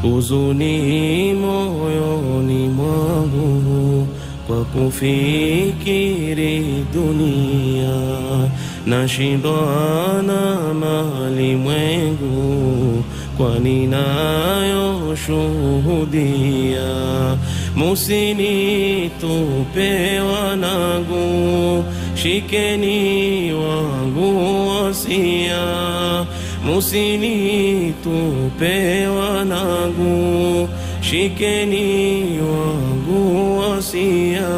huzuni moyoni mwangu kwa kufikiri dunia, nashindwa na malimwengu kwani nayo shuhudia. Musinitupe wanangu, shikeni wangu wasia. Musinitupe wanangu, shikeni wangu wasia.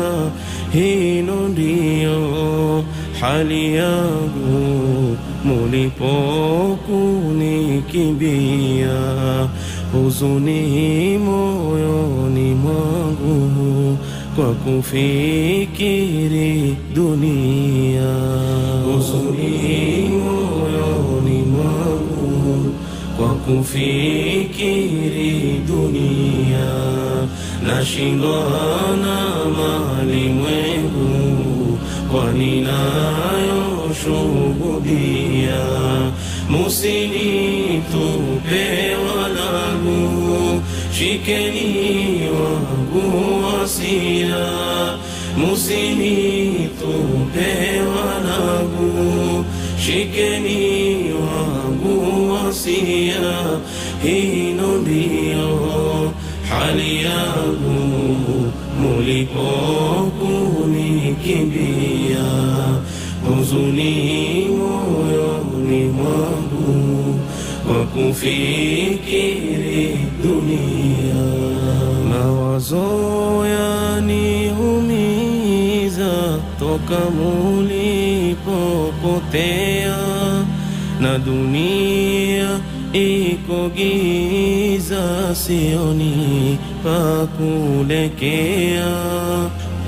Hino ndio hali yangu mulipokunikimbia, huzuni moyoni mwangu kwa kufikiri dunia. Huzuni moyoni mwangu kwa kufikiri dunia, nashindwa na malimwengu kwani nayo shuhudia. Musinitupe wanangu, shikeni wangu wasia. Musinitupe wanangu, shikeni wangu wasia. Hino ndio hali yangu mulipokunikimbia, huzuni moyoni mwangu kwa kufikiri dunia. Mawazo yaniumiza toka mulipopotea, na dunia iko giza, sioni pa kulekea.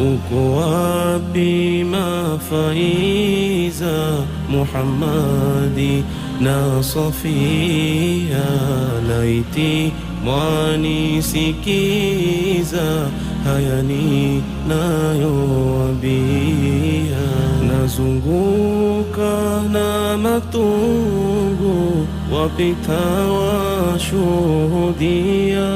Uko wapi Mafaiza, Muhammadi na Safia? Laiti mwanisikiza haya ninayowaambia. Nazunguka na matungu, wapita washuhudia.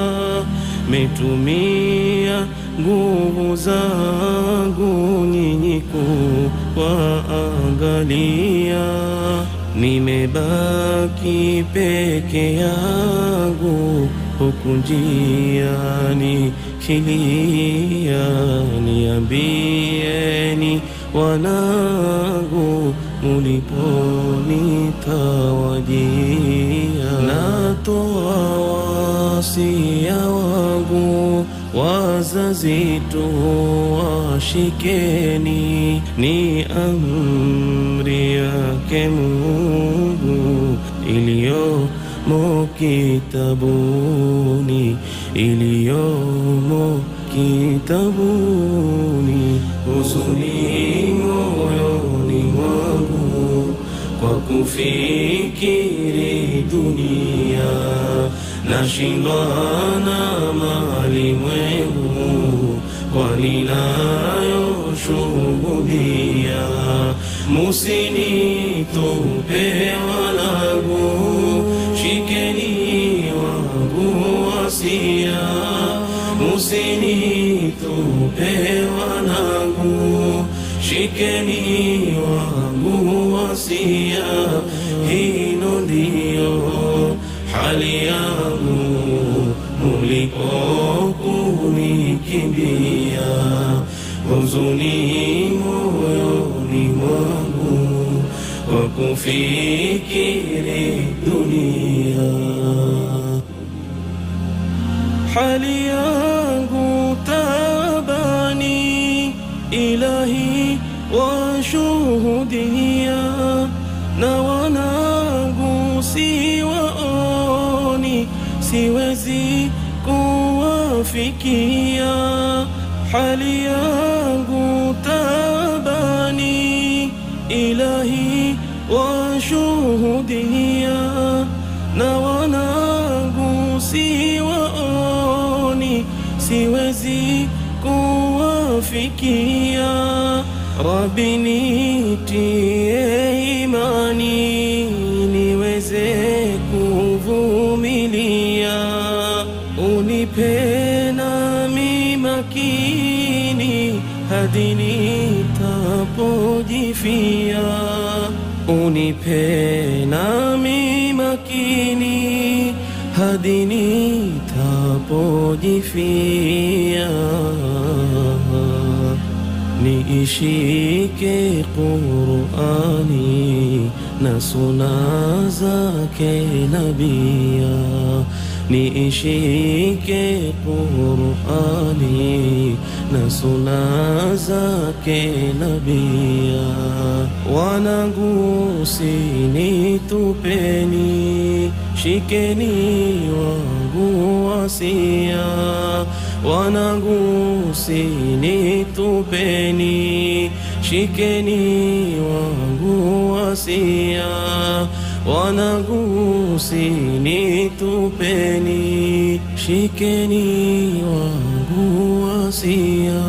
Metumia nguvu zangu nyinyi kuwaangalia, nimebaki peke yangu huku njiani kilia. Niambieni wanangu, muliponitawajia. Natoa wasia wangu, wazazi tuwashikeni, ni amri yake Mungu iliyomo kitabuni, iliyomo kitabuni. Huzuni moyoni mwangu kwa kufikiri dunia, nashindwa na malimwengu kwani nayo shuhudia. Musinitupe wanangu, shikeni wangu wasia. Musinitupe wanangu, shikeni wangu wasia. Hino ndio hali yangu mulipokunikimbia, huzuni moyoni mwangu kwa kufikiri dunia. Hali yangu tabani, Ilahi washuhudia. Na wanangu siwaoni, siwezi kuwafikia. Hali yangu tabani, Ilahi washuhudia. Na wanangu siwaoni, siwezi kuwafikia. Rabbi nitie imani, niweze kuvumilia. unipe nami makini hadi nitapojifia, unipe nami makini hadi nitapojifia, niishike Qur'ani na sunna zake nabia, niishike Qur'ani na sunna zake nabia. Wanangu usinitupeni, shikeni wangu wasia, wanangu usinitupeni, shikeni wangu wasia, wanangu usinitupeni, shikeni wangu wasia.